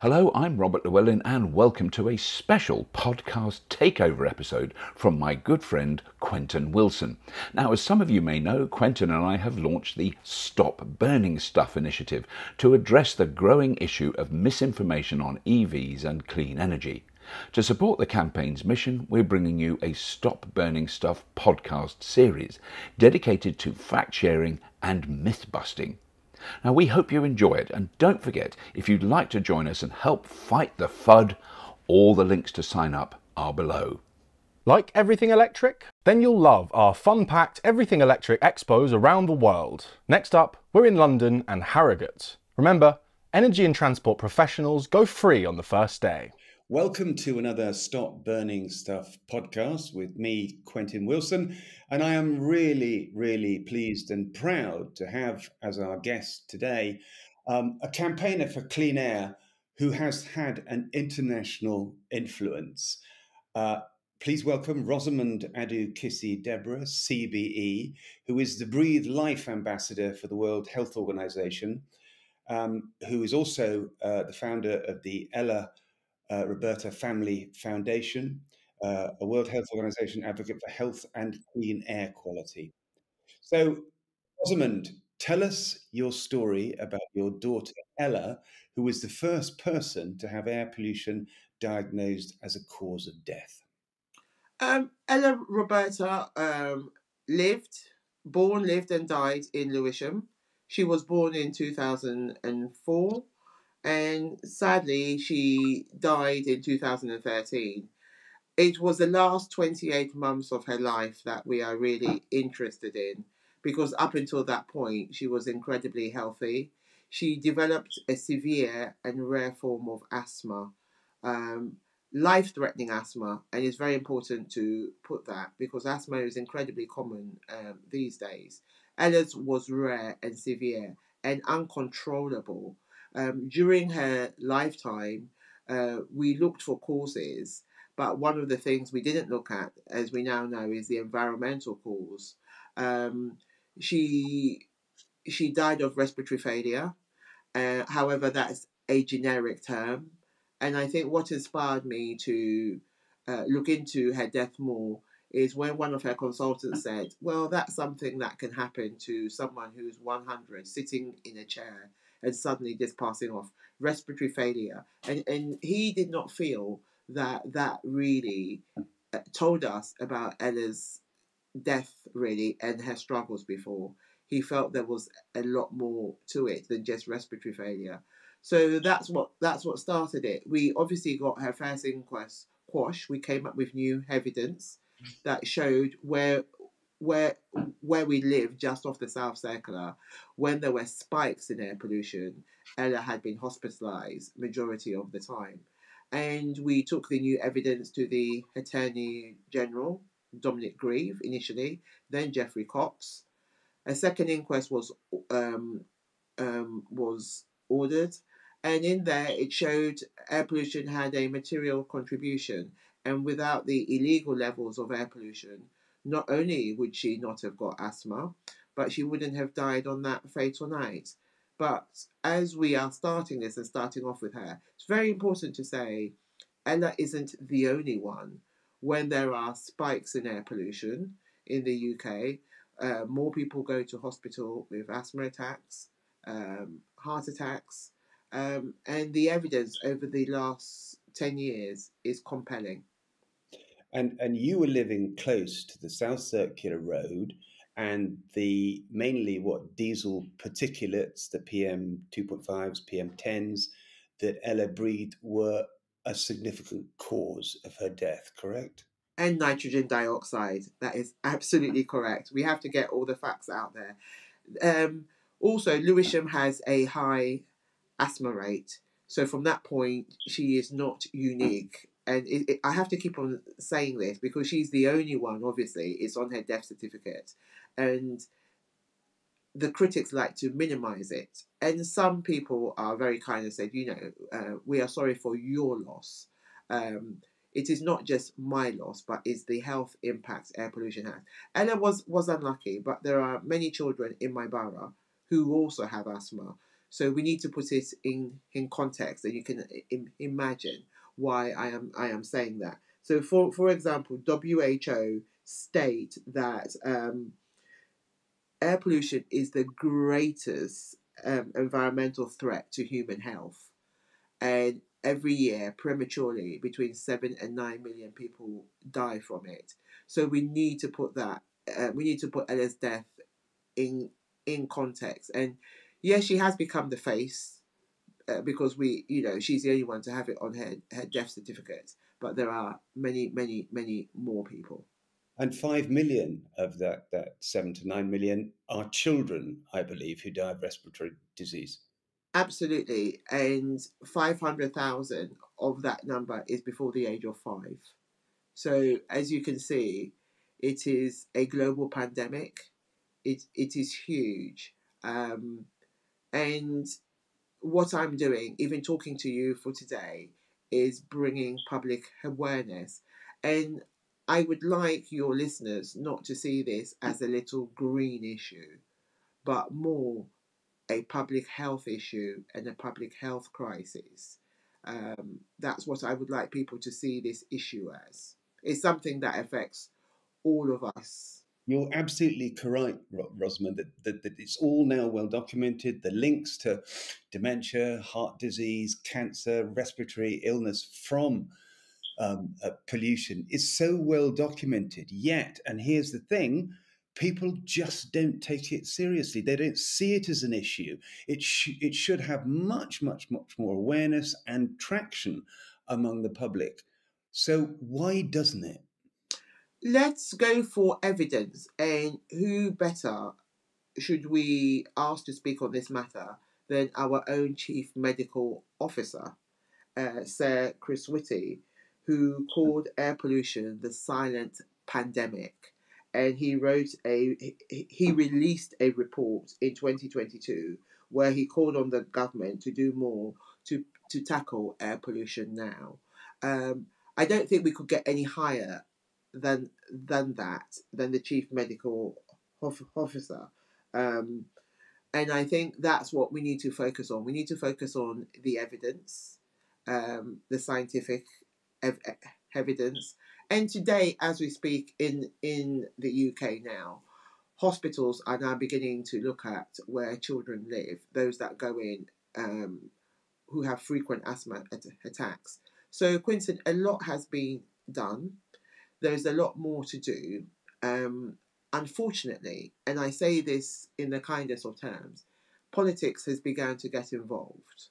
Hello, I'm Robert Llewellyn and welcome to a special podcast takeover episode from my good friend Quentin Wilson. Now, as some of you may know, Quentin and I have launched the Stop Burning Stuff initiative to address the growing issue of misinformation on EVs and clean energy. To support the campaign's mission, we're bringing you a Stop Burning Stuff podcast series dedicated to fact-sharing and myth-busting. Now, we hope you enjoy it, and don't forget, if you'd like to join us and help fight the FUD, all the links to sign up are below. Like everything electric? Then you'll love our fun-packed Everything Electric expos around the world. Next up, we're in London and Harrogate. Remember, energy and transport professionals go free on the first day. Welcome to another Stop Burning Stuff podcast with me, Quentin Wilson, and I am really pleased and proud to have as our guest today a campaigner for clean air who has had an international influence. Please welcome Rosamund Adoo-Kissi-Debrah, CBE, who is the BreatheLife ambassador for the World Health Organization, who is also the founder of the Roberta Family Foundation, a World Health Organization advocate for health and clean air quality. So, Rosamund, tell us your story about your daughter, Ella, who was the first person to have air pollution diagnosed as a cause of death. Ella Roberta lived and died in Lewisham. She was born in 2004. And sadly, she died in 2013. It was the last 28 months of her life that we are really interested in, because up until that point, she was incredibly healthy. She developed a severe and rare form of asthma, life-threatening asthma, and it's very important to put that because asthma is incredibly common these days. Ella's was rare and severe and uncontrollable. During her lifetime, we looked for causes, but one of the things we didn't look at, as we now know, is the environmental cause. She died of respiratory failure. However, that's a generic term. And I think what inspired me to look into her death more is when one of her consultants said, well, that's something that can happen to someone who's 100 sitting in a chair and suddenly just passing off, respiratory failure. And he did not feel that really told us about Ella's death, really, and her struggles before. He felt there was a lot more to it than just respiratory failure. So that's what started it. We obviously got her first inquest quash. We came up with new evidence that showed where we live, just off the South Circular, when there were spikes in air pollution, Ella had been hospitalised majority of the time. And we took the new evidence to the Attorney General, Dominic Grieve, initially, then Geoffrey Cox. A second inquest was ordered, and in there it showed air pollution had a material contribution, and without the illegal levels of air pollution, not only would she not have got asthma, but she wouldn't have died on that fatal night. But as we are starting this and starting off with her, it's very important to say Ella isn't the only one. When there are spikes in air pollution in the UK, more people go to hospital with asthma attacks, heart attacks, and the evidence over the last 10 years is compelling. And you were living close to the South Circular Road and the mainly diesel particulates, the PM 2.5s, PM 10s that Ella breathed were a significant cause of her death, correct? And nitrogen dioxide. That is absolutely correct. We have to get all the facts out there. Also, Lewisham has a high asthma rate. So from that point, she is not unique. And I have to keep on saying this because she's the only one, obviously, it's on her death certificate. And the critics like to minimize it. And some people are very kind and said, we are sorry for your loss. It is not just my loss, but it's the health impact air pollution has. Ella was unlucky, but there are many children in my borough who also have asthma. So we need to put it in context, and you can imagine why I am saying that. So for example, WHO state that air pollution is the greatest environmental threat to human health, and every year prematurely between 7 and 9 million people die from it. So we need to put that we need to put Ella's death in context. And yes, she has become the face because she's the only one to have it on her death certificate, but there are many more people. And 5 million of that 7 to 9 million are children, I believe, who die of respiratory disease. Absolutely. And 500,000 of that number is before the age of 5. So as you can see, it is a global pandemic. It is huge. And what I'm doing, even talking to you for today, is bringing public awareness. And I would like your listeners not to see this as a little green issue, but more a public health issue and a public health crisis. That's what I would like people to see this issue as. It's something that affects all of us. You're absolutely correct, Rosamund, that it's all now well documented. The links to dementia, heart disease, cancer, respiratory illness from pollution is so well documented. Yet, and here's the thing, people just don't take it seriously. They don't see it as an issue. It should have much more awareness and traction among the public. So why doesn't it? Let's go for evidence, and who better should we ask to speak on this matter than our own Chief Medical Officer, Sir Chris Whitty, who called air pollution the silent pandemic. And he released a report in 2022 where he called on the government to do more to tackle air pollution now. I don't think we could get any higher than the Chief Medical Officer. And I think that's what we need to focus on. We need to focus on the evidence, the scientific evidence. And today, as we speak in the UK now, hospitals are now beginning to look at where children live, those that go in who have frequent asthma attacks. So, Quentin, a lot has been done. There's a lot more to do. Unfortunately, and I say this in the kindest of terms, politics has begun to get involved.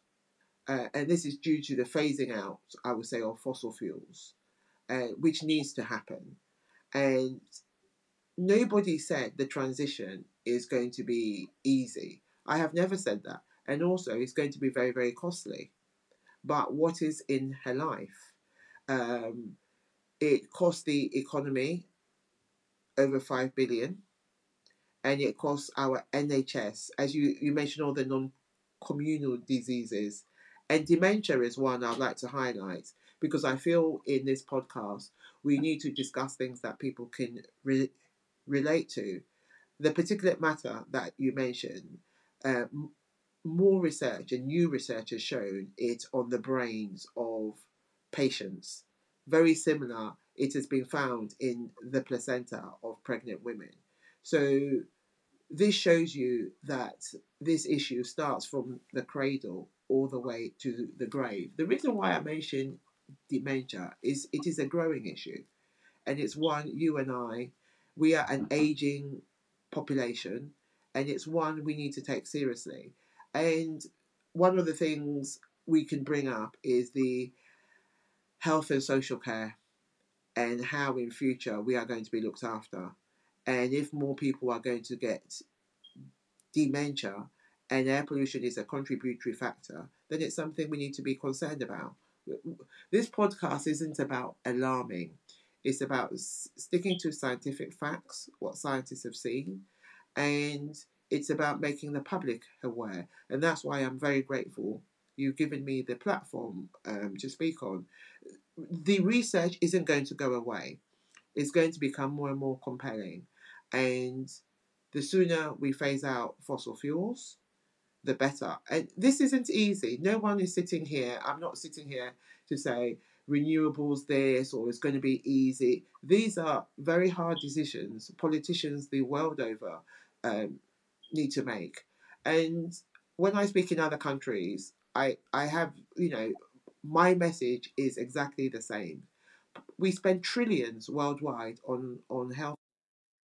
And this is due to the phasing out, I would say, of fossil fuels, which needs to happen. And nobody said the transition is going to be easy. I have never said that. And also, it's going to be very, very costly. But what is in her life? It cost the economy over 5 billion, and it costs our NHS, as you mentioned, all the non-communal diseases, and dementia is one I'd like to highlight, because I feel in this podcast we need to discuss things that people can relate to. The particulate matter that you mentioned, more research and new research has shown it on the brains of patients. Very similar, it has been found in the placenta of pregnant women. So this shows you that this issue starts from the cradle all the way to the grave. The reason why I mention dementia is it is a growing issue, and it's one you and I, we are an aging population, and it's one we need to take seriously. And one of the things we can bring up is the health and social care, and how in future we are going to be looked after. And if more people are going to get dementia and air pollution is a contributory factor, then it's something we need to be concerned about. This podcast isn't about alarming. It's about sticking to scientific facts, what scientists have seen, and it's about making the public aware. And that's why I'm very grateful you've given me the platform to speak on. The research isn't going to go away. It's going to become more and more compelling. And the sooner we phase out fossil fuels, the better. And this isn't easy. No one is sitting here. I'm not sitting here to say renewables this or it's going to be easy. These are very hard decisions politicians the world over need to make. And when I speak in other countries, I have, my message is exactly the same. We spend trillions worldwide on health.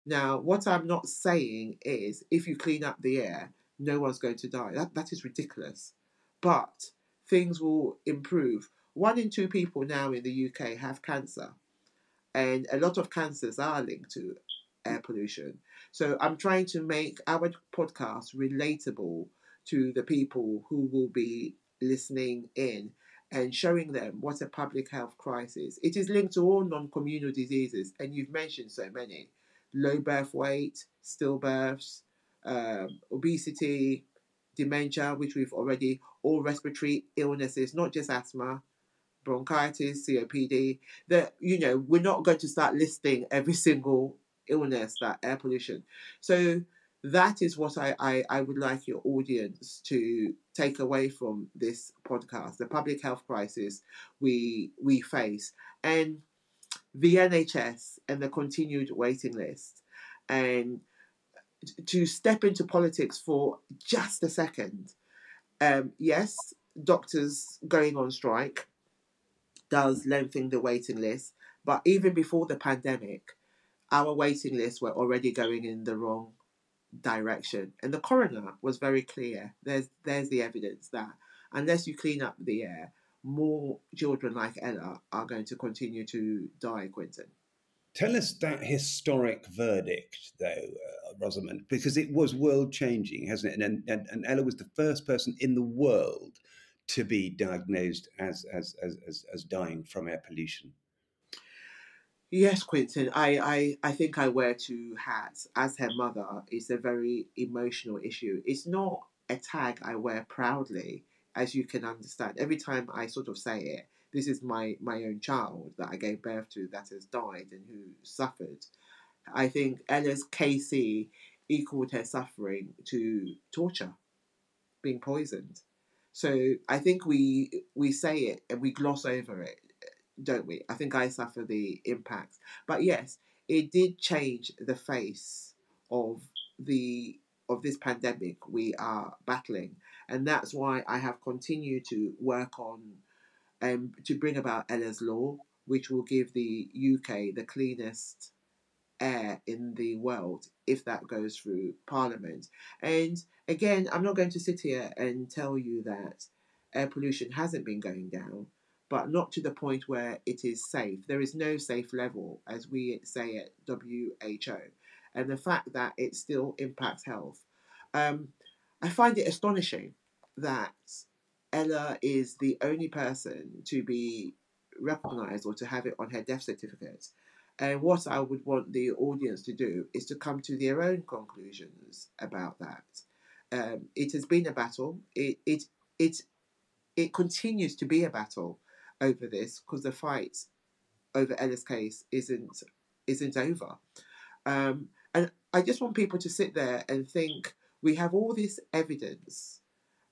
Now, what I'm not saying is if you clean up the air, no one's going to die. That is ridiculous. But things will improve. 1 in 2 people now in the UK have cancer, and a lot of cancers are linked to air pollution. So I'm trying to make our podcast relatable to the people who will be listening in and showing them what a public health crisis. It is linked to all non-communal diseases, and you've mentioned so many: low birth weight, stillbirths, obesity, dementia, which we've already, all respiratory illnesses, not just asthma, bronchitis, COPD, that, we're not going to start listing every single illness that air pollution. So that is what I would like your audience to take away from this podcast, the public health crisis we face, and the NHS and the continued waiting list. And to step into politics for just a second, yes, doctors going on strike does lengthen the waiting list. But even before the pandemic, our waiting lists were already going in the wrong direction. And the coroner was very clear. There's the evidence that unless you clean up the air, more children like Ella are going to continue to die, Quentin. Tell us that historic verdict, though, Rosamund, because it was world-changing, hasn't it? And Ella was the first person in the world to be diagnosed as dying from air pollution. Yes, Quentin, I think I wear 2 hats. As her mother, it's a very emotional issue. It's not a tag I wear proudly, as you can understand. Every time I sort of say it, this is my own child that I gave birth to that has died and who suffered. I think Ella's KC equaled her suffering to torture, being poisoned. So I think we say it and we gloss over it, don't we? I think I suffer the impacts. But yes, it did change the face of the of this pandemic we are battling, and that's why I have continued to work on to bring about Ella's law, which will give the UK the cleanest air in the world if that goes through Parliament. And again, I'm not going to sit here and tell you that air pollution hasn't been going down, but not to the point where it is safe. There is no safe level, as we say at WHO. And the fact that it still impacts health. I find it astonishing that Ella is the only person to be recognised or to have it on her death certificate. And what I would want the audience to do is to come to their own conclusions about that. It has been a battle. It continues to be a battle over this because the fight over Ella's case isn't over. And I just want people to sit there and think we have all this evidence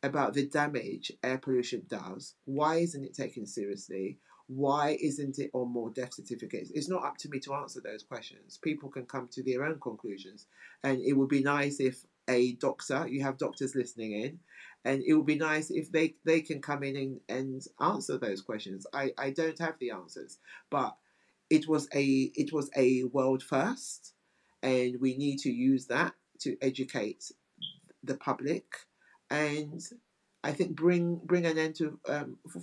about the damage air pollution does. Why isn't it taken seriously? Why isn't it on more death certificates? It's not up to me to answer those questions. People can come to their own conclusions. And it would be nice if a doctor, you have doctors listening in, and it would be nice if they can come in and answer those questions. I don't have the answers, but it was a world first, and we need to use that to educate the public, and I think bring an end to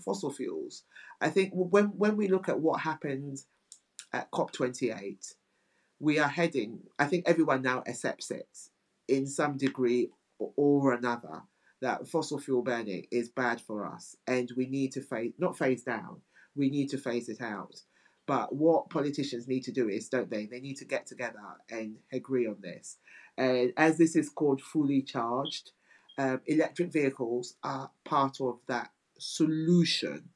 fossil fuels. I think when we look at what happened at COP28, we are heading. I think everyone now accepts it in some degree or another that fossil fuel burning is bad for us, and we need to not phase down. We need to phase it out. But what politicians need to do is, don't they? They need to get together and agree on this. And as this is called fully charged, electric vehicles are part of that solution.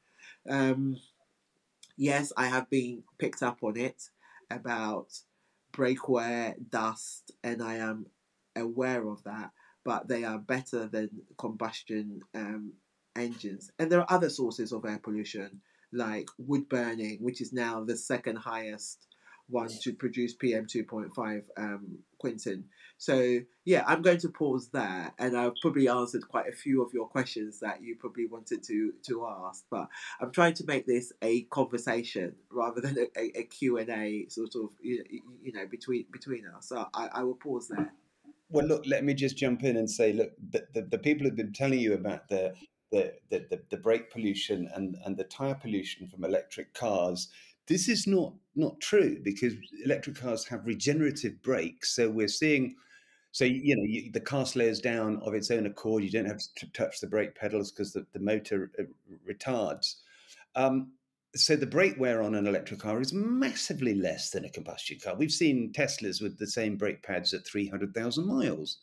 Um, yes, I have been picked up on it about brake wear, dust, and I am aware of that. but they are better than combustion engines. And there are other sources of air pollution, like wood burning, which is now the second highest one to produce PM 2.5, Quentin. So, yeah, I'm going to pause there, and I've probably answered quite a few of your questions that you probably wanted to ask, but I'm trying to make this a conversation rather than a Q&A sort of, between us. So I will pause there. Well, look, let me just jump in and say, look, the people who've been telling you about the brake pollution and the tire pollution from electric cars, this is not true, because electric cars have regenerative brakes. So we're seeing, the car slows down of its own accord. You don't have to touch the brake pedals because the motor retards. So the brake wear on an electric car is massively less than a combustion car. We've seen Teslas with the same brake pads at 300,000 miles.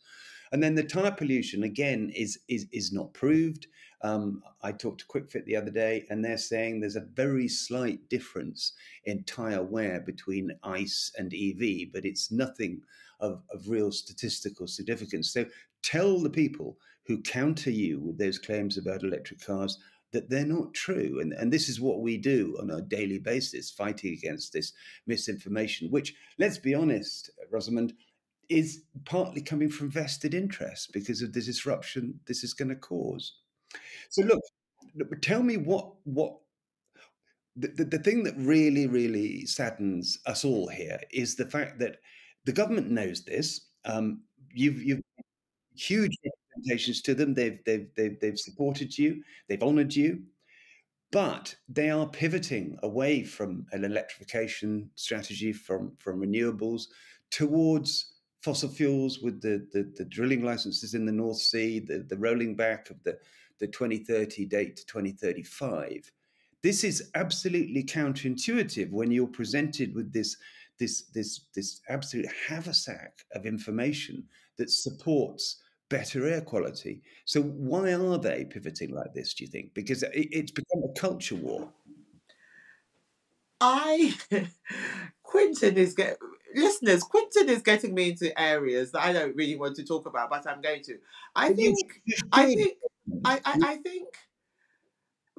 And then the tire pollution, again, is not proved. I talked to QuickFit the other day, and they're saying there's a very slight difference in tire wear between ICE and EV, but it's nothing of real statistical significance. So tell the people who counter you with those claims about electric cars that they're not true. And this is what we do on a daily basis, fighting against this misinformation, which, let's be honest, Rosamund, is partly coming from vested interests because of the disruption this is going to cause. So look, tell me what the thing that really, really saddens us all here is the fact that the government knows this. You've huge representations to them. They've supported you. They've honoured you. But they are pivoting away from an electrification strategy, from renewables, towards fossil fuels with the drilling licenses in the North Sea, the rolling back of the 2030 date to 2035. This is absolutely counterintuitive when you're presented with this absolute haversack of information that supports better air quality. So why are they pivoting like this, do you think? Because it's become a culture war. Quentin is getting me into areas that I don't really want to talk about, but I'm going to. I think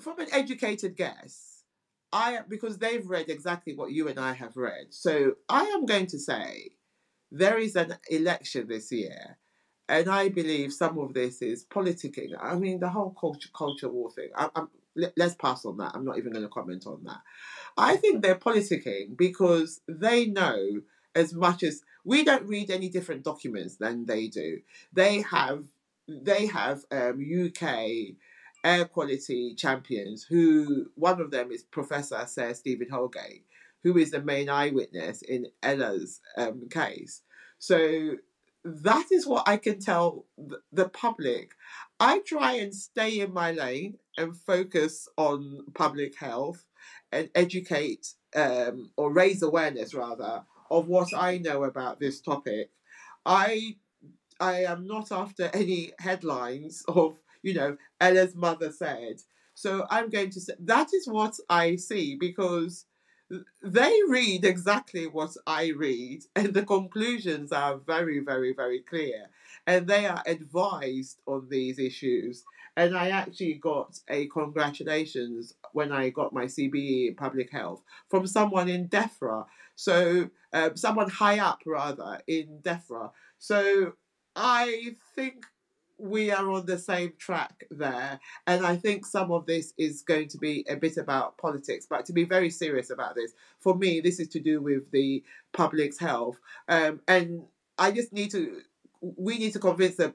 from an educated guess, because they've read exactly what you and I have read. So I am going to say there is an election this year, and I believe some of this is politicking. I mean, the whole culture war thing. Let's pass on that. I'm not even going to comment on that. I think they're politicking because they know as much as we don't read any different documents than they do. They have UK air quality champions who, one of them is Professor Sir Stephen Holgate, who is the main eyewitness in Ella's case. So that is what I can tell the public. I try and stay in my lane and focus on public health and educate or raise awareness rather of what I know about this topic. I am not after any headlines of, Ella's mother said. So I'm going to say that is what I see, because they read exactly what I read, and the conclusions are very, very, very clear. And they are advised on these issues. And I actually got a congratulations when I got my CBE in public health from someone in DEFRA. So someone high up, rather, in DEFRA. So I think we are on the same track there. And I think some of this is going to be a bit about politics. But to be very serious about this, for me, this is to do with the public's health. And we need to convince the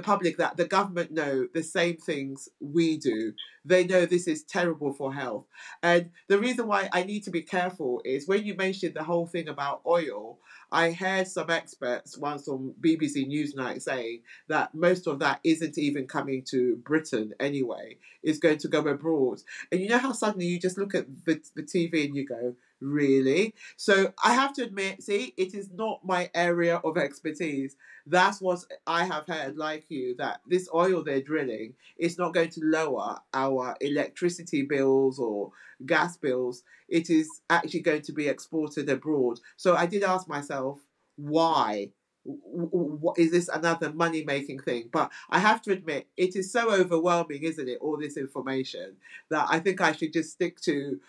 public that the government know the same things we do. They know this is terrible for health. And the reason why I need to be careful is when you mentioned the whole thing about oil, I heard some experts once on BBC Newsnight saying that most of that isn't even coming to Britain anyway. It's going to go abroad. And you know how suddenly you just look at the TV and you go, really? So I have to admit, see, it is not my area of expertise. That's what I have heard, like you, that this oil they're drilling is not going to lower our electricity bills or gas bills. It is actually going to be exported abroad. So I did ask myself, why? what is this, another money making thing? But I have to admit, it is so overwhelming, isn't it, all this information, that I think I should just stick to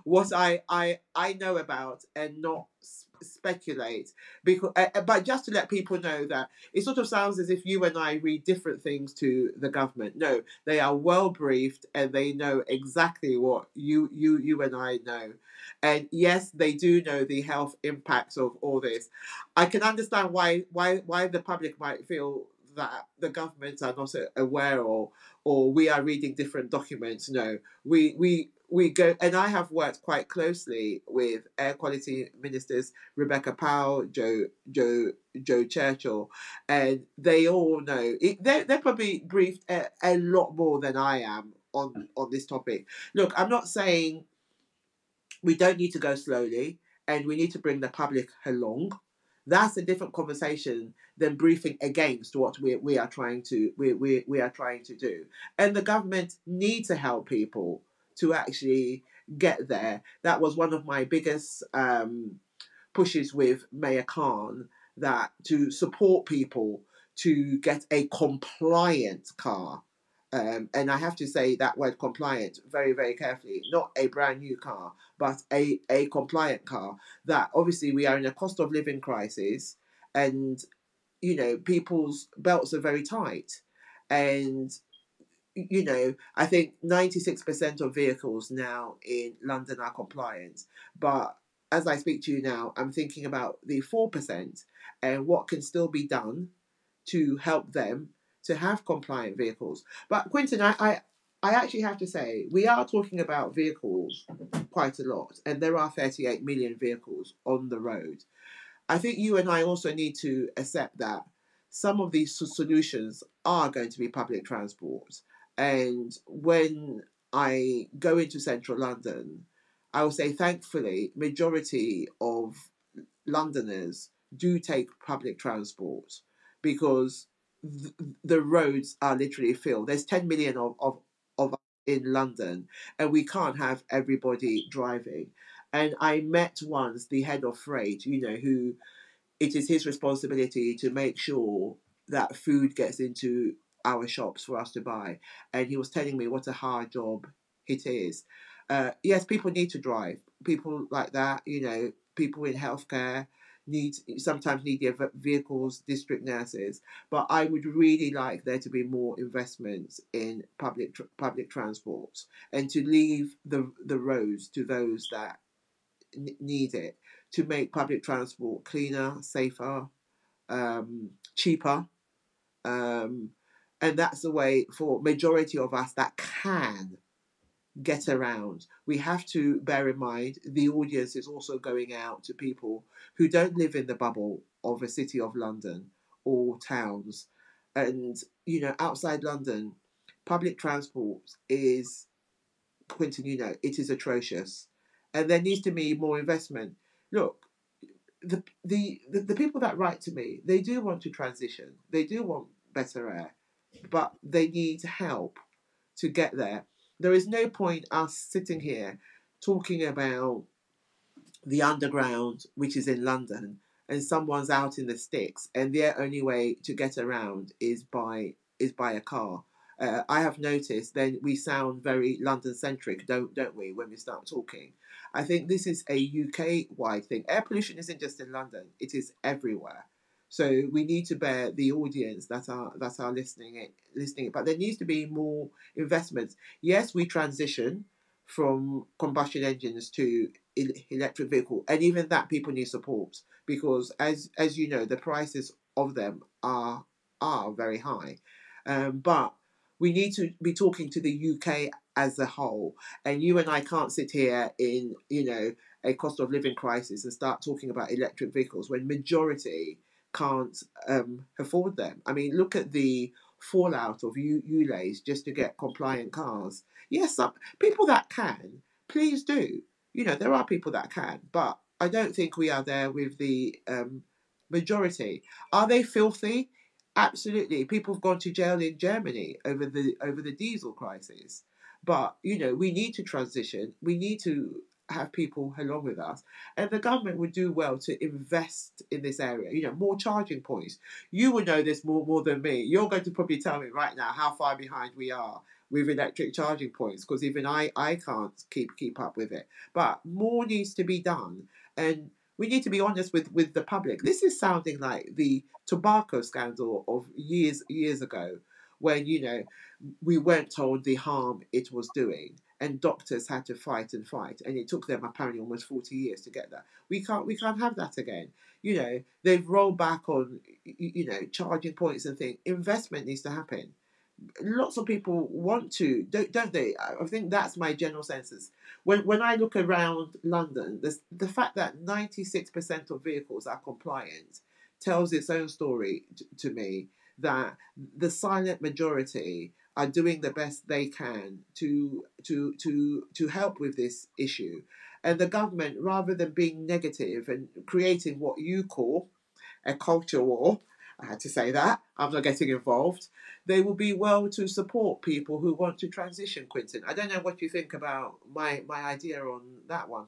what I know about and not speculate. Because but just to let people know that it sort of sounds as if you and I read different things to the government. No, they are well briefed and they know exactly what you and I know. And yes, they do know the health impacts of all this. I can understand why the public might feel that the governments are not aware, or we are reading different documents. No, we go, and I have worked quite closely with air quality ministers Rebecca Powell, Joe Churchill, and they all know they're probably briefed a lot more than I am on this topic. Look, I'm not saying we don't need to go slowly, and we need to bring the public along. That's a different conversation than briefing against what we are trying to we are trying to do. And the government need to help people to actually get there. That was one of my biggest pushes with Mayor Khan, that to support people to get a compliant car. And I have to say that word compliant very, very carefully. Not a brand new car, but a compliant car. That obviously we are in a cost of living crisis, and people's belts are very tight. And I think 96% of vehicles now in London are compliant. But as I speak to you now, I'm thinking about the 4% and what can still be done to help them to have compliant vehicles. But Quentin, I actually have to say, we are talking about vehicles quite a lot, and there are 38 million vehicles on the road. I think you and I also need to accept that some of these solutions are going to be public transport. And when I go into central London, I will say, thankfully, majority of Londoners do take public transport, because the roads are literally filled. There's 10 million of us in London, and we can't have everybody driving. And I met once the head of freight, who it is his responsibility to make sure that food gets into our shops for us to buy. And he was telling me what a hard job it is. Yes, people need to drive. People like that, people in healthcare sometimes need their vehicles, district nurses. But I would really like there to be more investments in public transport, and to leave the roads to those that need it, to make public transport cleaner, safer, cheaper. And that's the way for majority of us that can get around. We have to bear in mind the audience is also going out to people who don't live in the bubble of a city of London or towns. And, outside London, public transport is, Quentin, it is atrocious. And there needs to be more investment. Look, the people that write to me, they do want to transition. They do want better air, but they need help to get there. There is no point us sitting here talking about the underground, which is in London, and someone's out in the sticks, and their only way to get around is by a car. I have noticed then we sound very London centric, don't we, when we start talking? I think this is a UK wide thing. Air pollution isn't just in London; it is everywhere. So we need to bear the audience that are listening. But there needs to be more investments. Yes, we transition from combustion engines to electric vehicle, and even that people need support, because as you know, the prices of them are very high. But we need to be talking to the UK as a whole, and you and I can't sit here in a cost of living crisis and start talking about electric vehicles when majority can't afford them. I mean, look at the fallout of ULAs just to get compliant cars. Yes, some people that can, please do. There are people that can, but I don't think we are there with the majority. Are they filthy? Absolutely. People have gone to jail in Germany over the diesel crisis. But we need to transition. We need to have people along with us. And the government would do well to invest in this area, more charging points. You would know this more than me. You're going to probably tell me right now how far behind we are with electric charging points, because even I can't keep up with it. But more needs to be done, and we need to be honest with the public. This is sounding like the tobacco scandal of years ago, when we weren't told the harm it was doing, and doctors had to fight, and it took them apparently almost 40 years to get that. We can't have that again. They've rolled back on charging points and things. Investment needs to happen. Lots of people want to, don't they? I think that's my general census. When I look around London, the fact that 96% of vehicles are compliant tells its own story to me, that the silent majority are doing the best they can to help with this issue. And the government, rather than being negative and creating what you call a culture war, I had to say that, I'm not getting involved, they will be well to support people who want to transition, Quentin. I don't know what you think about my idea on that one.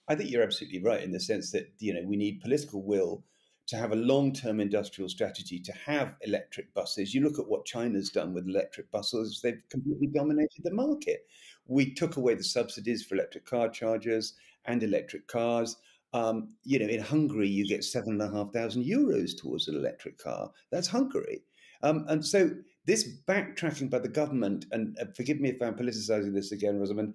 I think you're absolutely right in the sense that we need political will to have a long-term industrial strategy to have electric buses. You look at what China's done with electric buses; they've completely dominated the market. We took away the subsidies for electric car chargers and electric cars. In Hungary, you get €7,500 towards an electric car. That's Hungary, and so this backtracking by the government, and forgive me if I'm politicizing this again, Rosamund,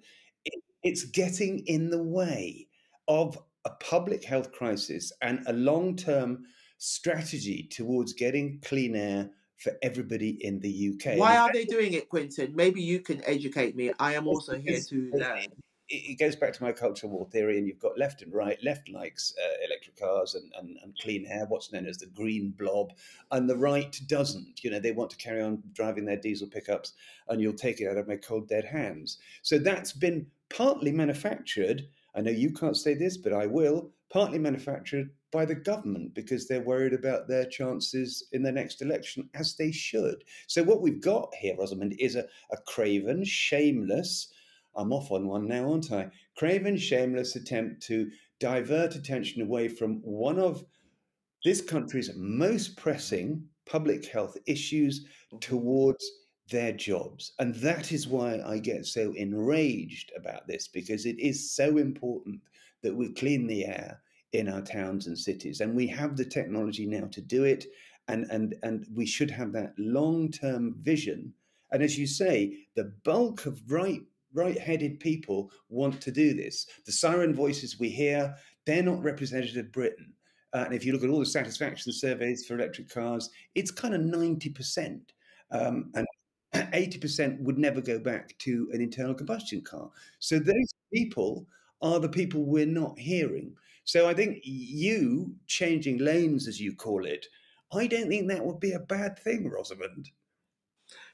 it's getting in the way of a public health crisis and a long-term strategy towards getting clean air for everybody in the UK. Why are they doing it, Quentin? Maybe you can educate me. I am also here to learn. It goes back to my cultural war theory, and you've got left and right. Left likes electric cars and clean air, what's known as the green blob, and the right doesn't. They want to carry on driving their diesel pickups, and you'll take it out of my cold, dead hands. So that's been partly manufactured. I know you can't say this, but I will. Partly manufactured by the government because they're worried about their chances in the next election, as they should. So what we've got here, Rosamund, is a craven, shameless, I'm off on one now, aren't I? Craven, shameless attempt to divert attention away from one of this country's most pressing public health issues towards their jobs. And that is why I get so enraged about this, because it is so important that we clean the air in our towns and cities. And we have the technology now to do it. And we should have that long-term vision. And as you say, the bulk of right-headed people want to do this. The siren voices we hear, they're not representative of Britain. And if you look at all the satisfaction surveys for electric cars, it's kind of 90%. And 80% would never go back to an internal combustion car. So those people are the people we're not hearing. So I think you changing lanes, as you call it, I don't think that would be a bad thing, Rosamund.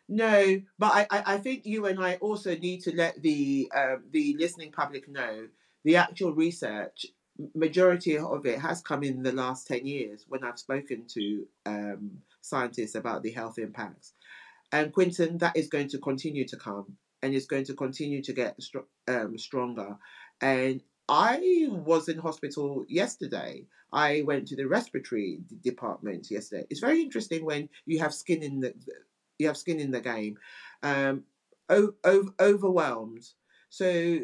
No, but I think you and I also need to let the listening public know the actual research. Majority of it has come in the last 10 years when I've spoken to scientists about the health impacts. And Quentin, that is going to continue to come, and it's going to continue to get stronger. And I was in hospital yesterday. I went to the respiratory department yesterday. It's very interesting when you have skin in the game. Overwhelmed. So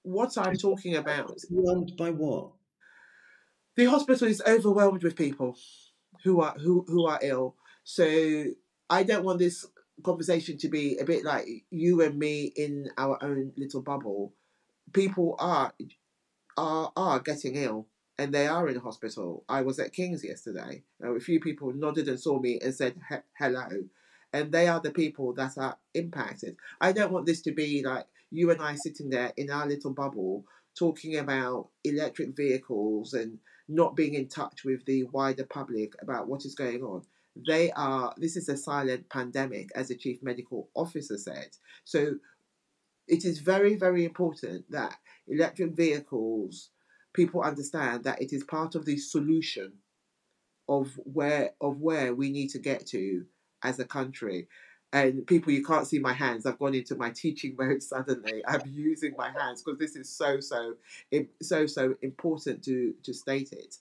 what I'm talking about. Overwhelmed by what? The hospital is overwhelmed with people who are ill. So I don't want this conversation to be a bit like you and me in our own little bubble. People are getting ill, and they are in hospital. I was at King's yesterday. A few people nodded and saw me and said hello, and they are the people that are impacted. I don't want this to be like you and I sitting there in our little bubble talking about electric vehicles and not being in touch with the wider public about what is going on. This is a silent pandemic, as the chief medical officer said. So it is very, very important that electric vehicles, people understand that it is part of the solution of where we need to get to as a country. And people, you can't see my hands. I've gone into my teaching mode suddenly. I'm using my hands because this is so important to state it.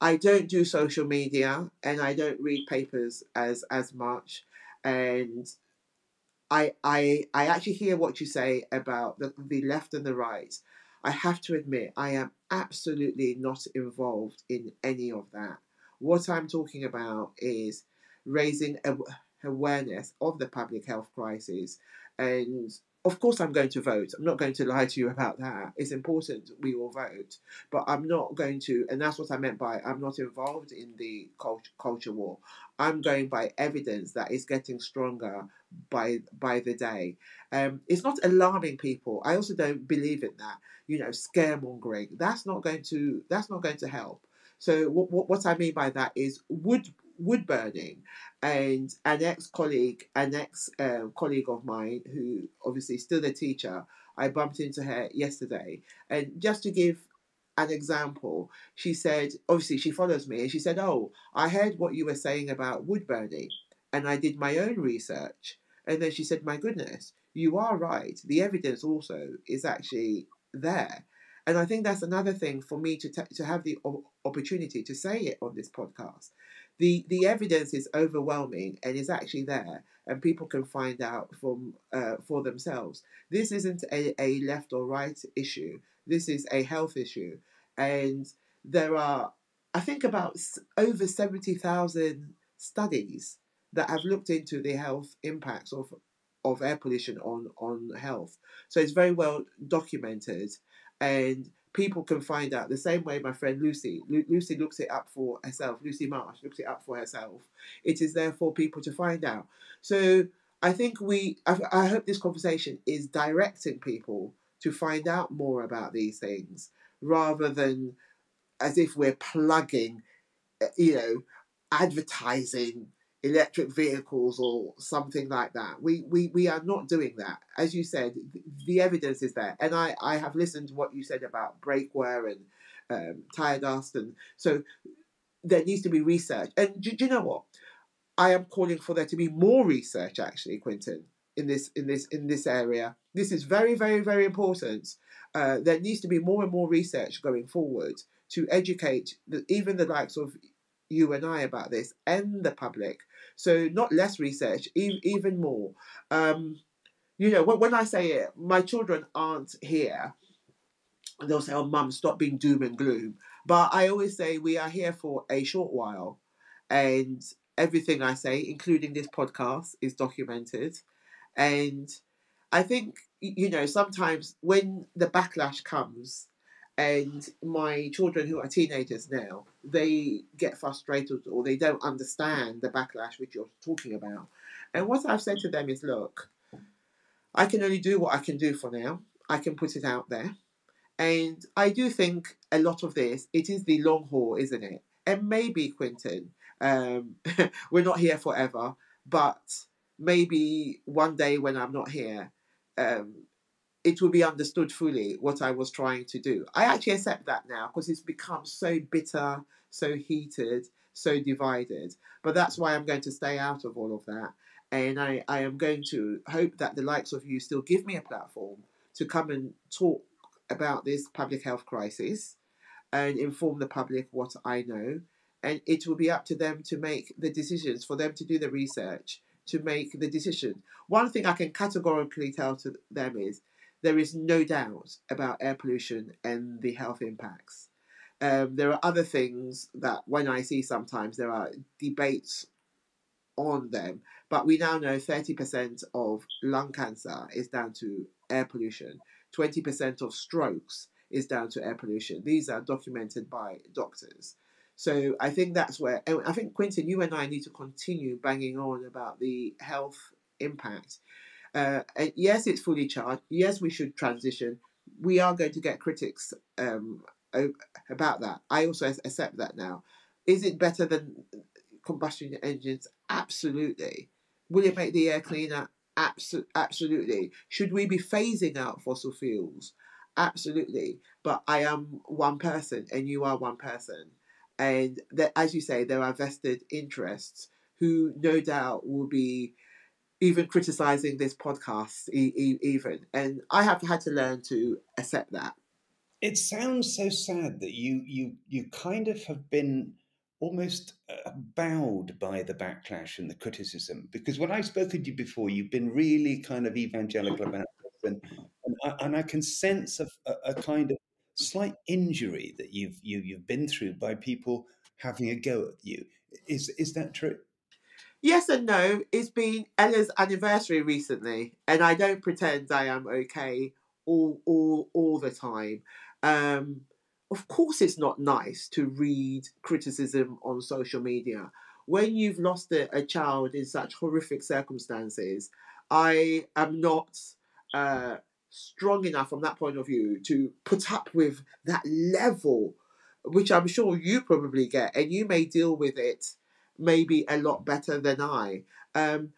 I don't do social media and I don't read papers as much. And I actually hear what you say about the left and the right. I have to admit, I am absolutely not involved in any of that. What I'm talking about is raising awareness of the public health crisis. And of course, I'm going to vote. I'm not going to lie to you about that. It's important we all vote. But I'm not going to, and that's what I meant by I'm not involved in the culture war. I'm going by evidence that is getting stronger by the day. It's not alarming people. I also don't believe in that. Scaremongering. That's not going to help. So what I mean by that is wood burning, and an ex colleague of mine who obviously is still a teacher. I bumped into her yesterday, and just to give an example, she said, obviously she follows me, and she said, "Oh, I heard what you were saying about wood burning, and I did my own research." And then she said, "My goodness, you are right. The evidence also is actually there." And I think that's another thing for me to have the opportunity to say it on this podcast. The evidence is overwhelming and is actually there, and people can find out for themselves. This isn't a left or right issue. This is a health issue, and there are, I think, about over 70,000 studies that have looked into the health impacts of air pollution on health. So it's very well documented, and people can find out the same way my friend Lucy looks it up for herself. Lucy Marsh looks it up for herself. It is there for people to find out. So I think I hope this conversation is directing people to find out more about these things rather than as if we're plugging, advertising electric vehicles or something like that. We are not doing that. As you said, the evidence is there. And I have listened to what you said about brake wear and tire dust. And so there needs to be research. And do you know what? I am calling for there to be more research, actually, Quentin, in this area. This is very, very, very important. There needs to be more and more research going forward to educate even the likes of you and I about this and the public. So not less research, even more. When I say it, my children aren't here. They'll say, "Oh, Mum, stop being doom and gloom." But I always say we are here for a short while, and everything I say, including this podcast, is documented. And I think, sometimes when the backlash comes, and my children who are teenagers now, they get frustrated or they don't understand the backlash which you're talking about. And what I've said to them is, look, I can only do what I can do for now. I can put it out there. And I do think a lot of this, it is the long haul, isn't it? And maybe, Quentin, we're not here forever, but maybe one day when I'm not here, it will be understood fully what I was trying to do. I actually accept that now because it's become so bitter, so heated, so divided. But that's why I'm going to stay out of all of that. And I am going to hope that the likes of you still give me a platform to come and talk about this public health crisis and inform the public what I know. And it will be up to them to make the decisions, for them to do the research, to make the decision. One thing I can categorically tell to them is there is no doubt about air pollution and the health impacts. There are other things that when I see sometimes there are debates on them, but we now know 30% of lung cancer is down to air pollution, 20% of strokes is down to air pollution. These are documented by doctors. So I think that's where, and I think, Quentin, you and I need to continue banging on about the health impact. And yes, it's fully charged. Yes, we should transition. We are going to get critics about that. I also accept that now. Is it better than combustion engines? Absolutely. Will it make the air cleaner? Absolutely. Should we be phasing out fossil fuels? Absolutely. But I am one person and you are one person. And as you say, there are vested interests who no doubt will be even criticizing this podcast, even. And I have had to learn to accept that. It sounds so sad that you kind of have been almost bowed by the backlash and the criticism, because when I've spoken to you before, you've been really kind of evangelical about this, and I can sense a kind of slight injury that you've been through by people having a go at you. Is that true? Yes and no. It's been Ella's anniversary recently, and I don't pretend I am okay all the time. Um, of course, it's not nice to read criticism on social media when you've lost a child in such horrific circumstances. I am not uh, strong enough from that point of view to put up with that level, which I'm sure you probably get, and you may deal with it maybe a lot better than I. Um,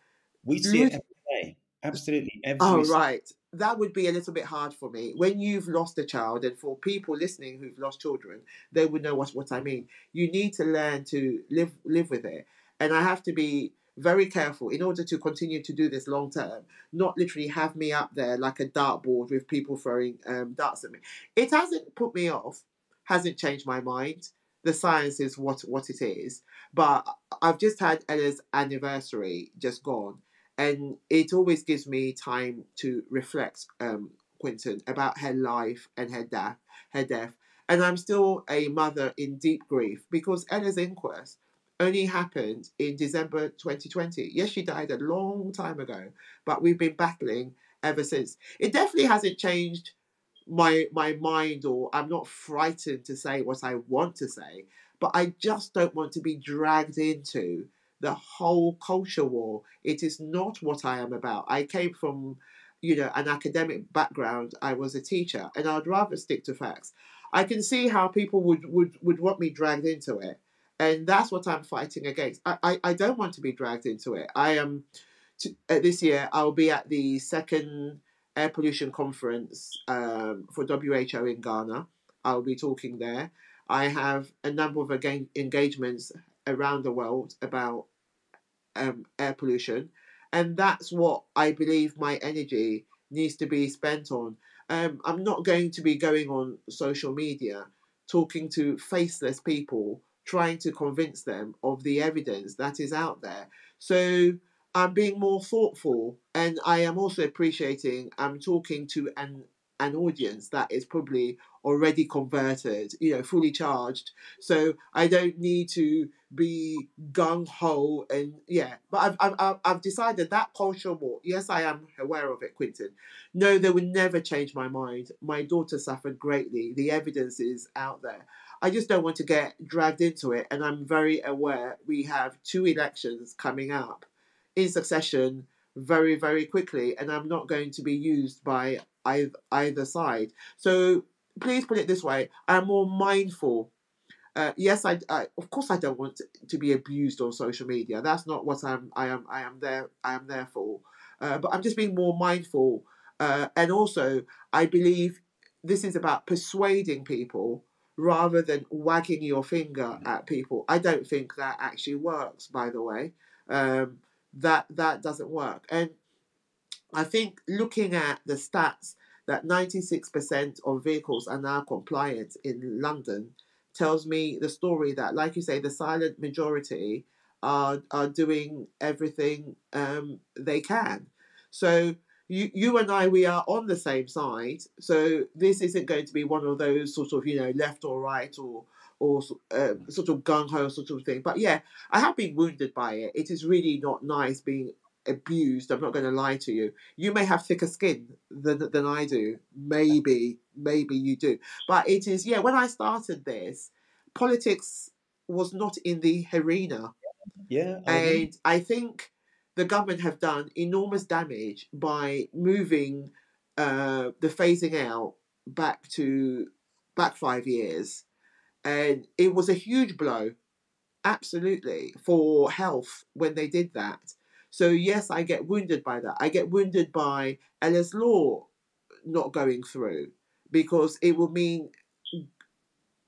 We see it Ruth, every day, absolutely oh, every. right. That would be a little bit hard for me. When you've lost a child, and for people listening who've lost children, they would know what I mean. You need to learn to live with it. And I have to be very careful in order to continue to do this long term, not literally have me up there like a dartboard with people throwing darts at me. It hasn't put me off, hasn't changed my mind. The science is what it is. But I've just had Ella's anniversary just gone, and it always gives me time to reflect, Quentin, about her life and her death. And I'm still a mother in deep grief because Ella's inquest only happened in December 2020. Yes, she died a long time ago, but we've been battling ever since. It definitely hasn't changed my mind, or I'm not frightened to say what I want to say, but I just don't want to be dragged into the whole culture war. It is not what I am about. I came from, an academic background. I was a teacher, and I'd rather stick to facts. I can see how people would want me dragged into it, and that's what I'm fighting against. I don't want to be dragged into it. I am this year I'll be at the second air pollution conference for WHO in Ghana. I'll be talking there. I have a number of engagements around the world about air pollution, and that's what I believe my energy needs to be spent on. I'm not going to be going on social media talking to faceless people, trying to convince them of the evidence that is out there. So I'm being more thoughtful, and I am also appreciating I'm talking to an audience that is probably already converted, fully charged. So I don't need to be gung ho, and yeah. But I've decided that culture war. Yes, I am aware of it, Quentin. No, they would never change my mind. My daughter suffered greatly. The evidence is out there. I just don't want to get dragged into it, and I'm very aware we have two elections coming up in succession very, very quickly, and I'm not going to be used by either side. So please put it this way: I'm more mindful. Yes, I of course I don't want to be abused on social media. That's not what I am there for. But I'm just being more mindful, and also I believe this is about persuading people rather than wagging your finger at people. I don't think that actually works. By the way, that doesn't work. And I think looking at the stats that 96% of vehicles are now compliant in London tells me the story that, like you say, the silent majority are doing everything they can. So you and I, we are on the same side. So this isn't going to be one of those sort of, left or right, or sort of gung ho sort of thing. But yeah, I have been wounded by it. It is really not nice being abused. I'm not going to lie to you. You may have thicker skin than I do. Maybe you do. But it is, yeah, when I started this, politics was not in the arena. Yeah, I remember. And I think the government have done enormous damage by moving the phasing out back 5 years. And it was a huge blow, absolutely, for health when they did that. So yes, I get wounded by that. I get wounded by Ella's law not going through, because it will mean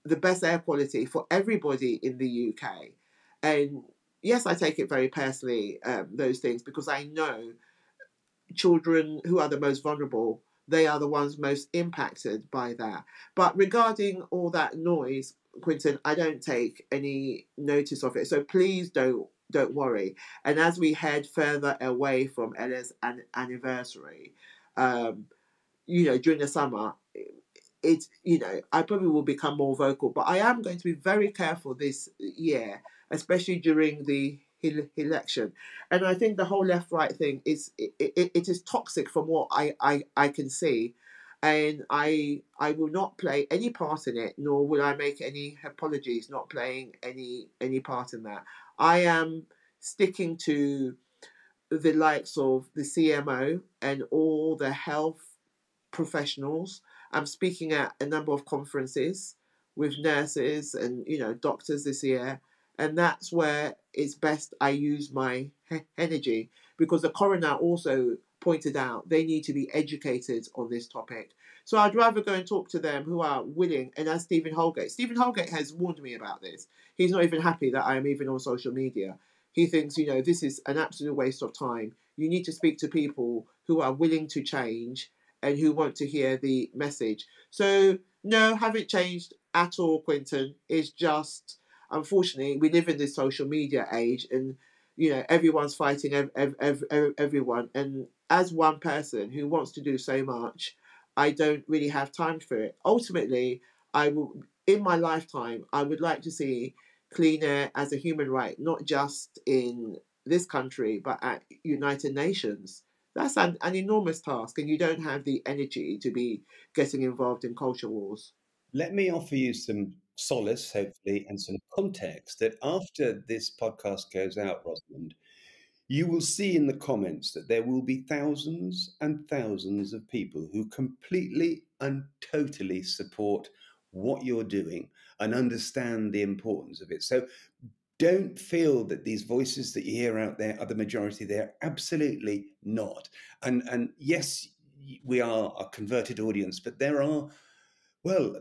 the best air quality for everybody in the UK. And yes, I take it very personally, those things, because I know children who are the most vulnerable, they are the ones most impacted by that. But regarding all that noise, Quentin, I don't take any notice of it. So please don't worry. And as we head further away from Ella's anniversary, during the summer, it's, I probably will become more vocal, but I am going to be very careful this year, especially during the election. And I think the whole left right thing it is toxic from what I can see. And I will not play any part in it, nor will I make any apologies not playing any part in that. I am sticking to the likes of the CMO and all the health professionals. I'm speaking at a number of conferences with nurses and doctors this year, and that's where it's best I use my energy, because the coroner also pointed out they need to be educated on this topic. So I'd rather go and talk to them who are willing. And as Stephen Holgate has warned me about this. He's not even happy that I am even on social media. He thinks, this is an absolute waste of time. You need to speak to people who are willing to change and who want to hear the message. So no, haven't changed at all, Quentin. It's just, unfortunately, we live in this social media age, and everyone's fighting everyone. And as one person who wants to do so much, I don't really have time for it. Ultimately, I will, in my lifetime, I would like to see clean air as a human right, not just in this country, but at United Nations. That's an enormous task, and you don't have the energy to be getting involved in culture wars. Let me offer you some solace, hopefully, and some context that after this podcast goes out, Rosamund, you will see in the comments that there will be thousands and thousands of people who completely and totally support what you're doing and understand the importance of it. So don't feel that these voices that you hear out there are the majority. They're absolutely not. And yes, we are a converted audience, but there are, well,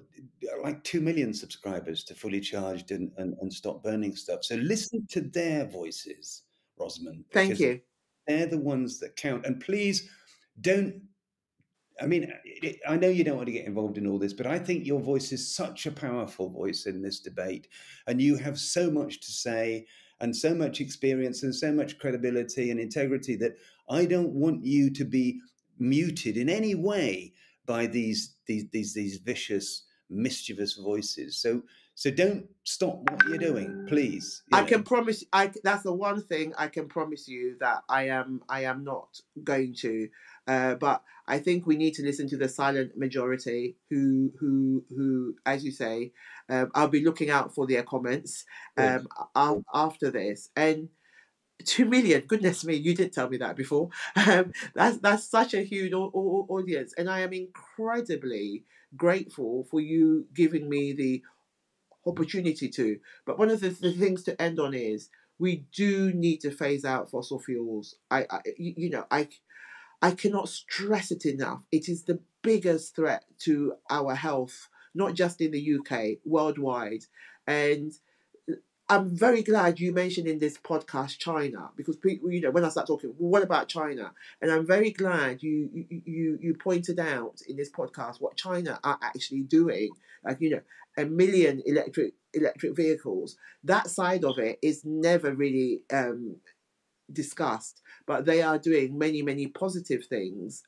like 2 million subscribers to Fully Charged and Stop Burning Stuff. So listen to their voices, Rosamund, Thank because you. they're the ones that count. And please don't, I mean, I know you don't want to get involved in all this, but I think your voice is such a powerful voice in this debate. And you have so much to say and so much experience and so much credibility and integrity that I don't want you to be muted in any way by these vicious, mischievous voices. So don't stop what you're doing, please. I can promise. That's the one thing I can promise you, that I am not going to. But I think we need to listen to the silent majority who, as you say, I'll be looking out for their comments after this. And 2 million, goodness me, you didn't tell me that before. That's such a huge audience, and I am incredibly grateful for you giving me the opportunity to. But one of the things to end on is we do need to phase out fossil fuels. I cannot stress it enough. It is the biggest threat to our health, not just in the UK, worldwide. And I'm very glad you mentioned in this podcast China, because people, when I start talking, well, what about China? And I'm very glad you pointed out in this podcast what China are actually doing. Like 1 million electric vehicles. That side of it is never really discussed, but they are doing many positive things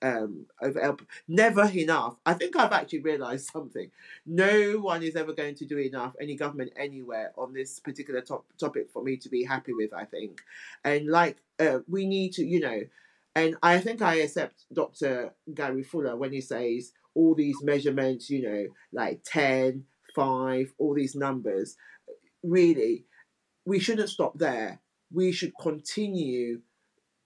never enough. I think I've actually realized something. No one is ever going to do enough, any government anywhere, on this particular topic for me to be happy with, I think. And we need to, and I think I accept Dr. Gary Fuller when he says all these measurements, like 10, 5, all these numbers. Really, we shouldn't stop there. We should continue.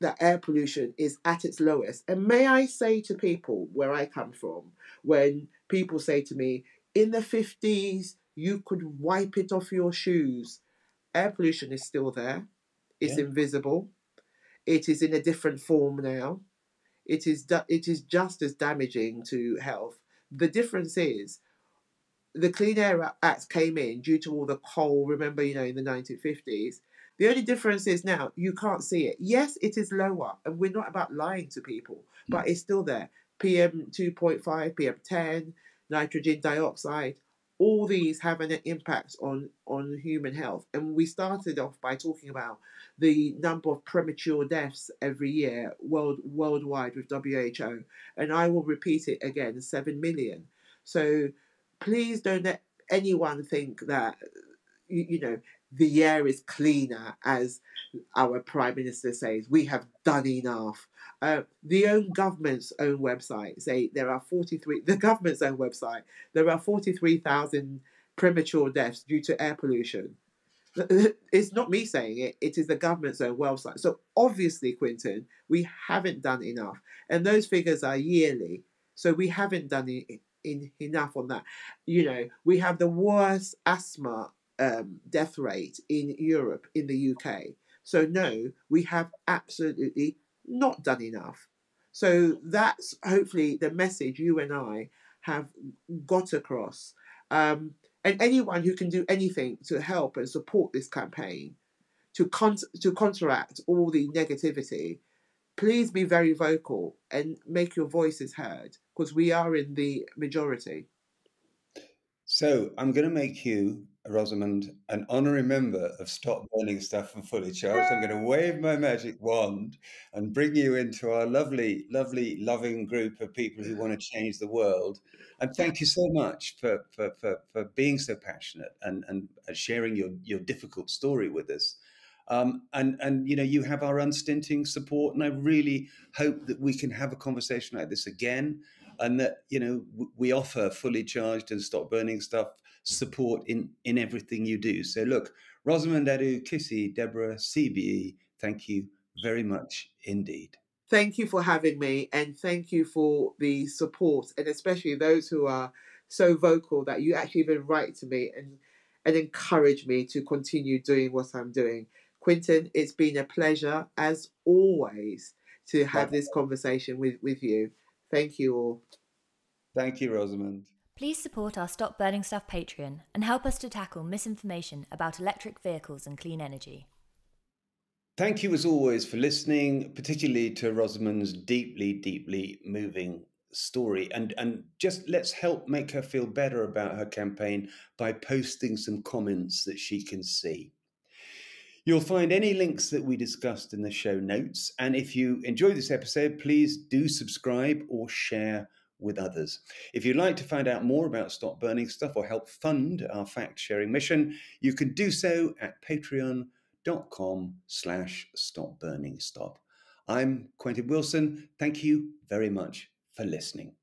That air pollution is at its lowest. And may I say to people where I come from, when people say to me, in the 50s, you could wipe it off your shoes. Air pollution is still there. It's invisible. It is in a different form now. It is just as damaging to health. The difference is the Clean Air Act came in due to all the coal. Remember, in the 1950s, The only difference is now you can't see it. Yes, it is lower, and we're not about lying to people, but it's still there. PM 2.5, PM 10, nitrogen dioxide, all these have an impact on human health. And we started off by talking about the number of premature deaths every year worldwide with WHO, and I will repeat it again: 7 million. So please don't let anyone think that the air is cleaner, as our Prime Minister says. We have done enough. The own government's own website say there are 43. The government's own website, there are 43,000 premature deaths due to air pollution. It's not me saying it. It is the government's own website. So obviously, Quentin, we haven't done enough, and those figures are yearly. So we haven't done enough on that. We have the worst asthma death rate in Europe, in the UK. So no, we have absolutely not done enough. So that's hopefully the message you and I have got across. And anyone who can do anything to help and support this campaign to counteract all the negativity, please be very vocal and make your voices heard, because we are in the majority. So I'm going to make you, Rosamund, an honorary member of Stop Burning Stuff and Fully Charged. I'm going to wave my magic wand and bring you into our lovely, lovely, loving group of people who want to change the world. And thank you so much for being so passionate and sharing your difficult story with us. And you have our unstinting support, and I really hope that we can have a conversation like this again, and that we offer Fully Charged and Stop Burning Stuff support in everything you do. So look, Rosamund Adoo-Kissi-Debrah, CBE, thank you very much indeed. Thank you for having me, and thank you for the support, and especially those who are so vocal that you actually even write to me and encourage me to continue doing what I'm doing. Quentin, it's been a pleasure, as always, to have this conversation with you. Thank you all. Thank you, Rosamund. Please support our Stop Burning Stuff Patreon and help us to tackle misinformation about electric vehicles and clean energy. Thank you, as always, for listening, particularly to Rosamund's deeply, deeply moving story. And just let's help make her feel better about her campaign by posting some comments that she can see. You'll find any links that we discussed in the show notes. And if you enjoyed this episode, please do subscribe or share with others. If you'd like to find out more about Stop Burning Stuff or help fund our fact-sharing mission, you can do so at patreon.com/stopburningstop. I'm Quentin Wilson. Thank you very much for listening.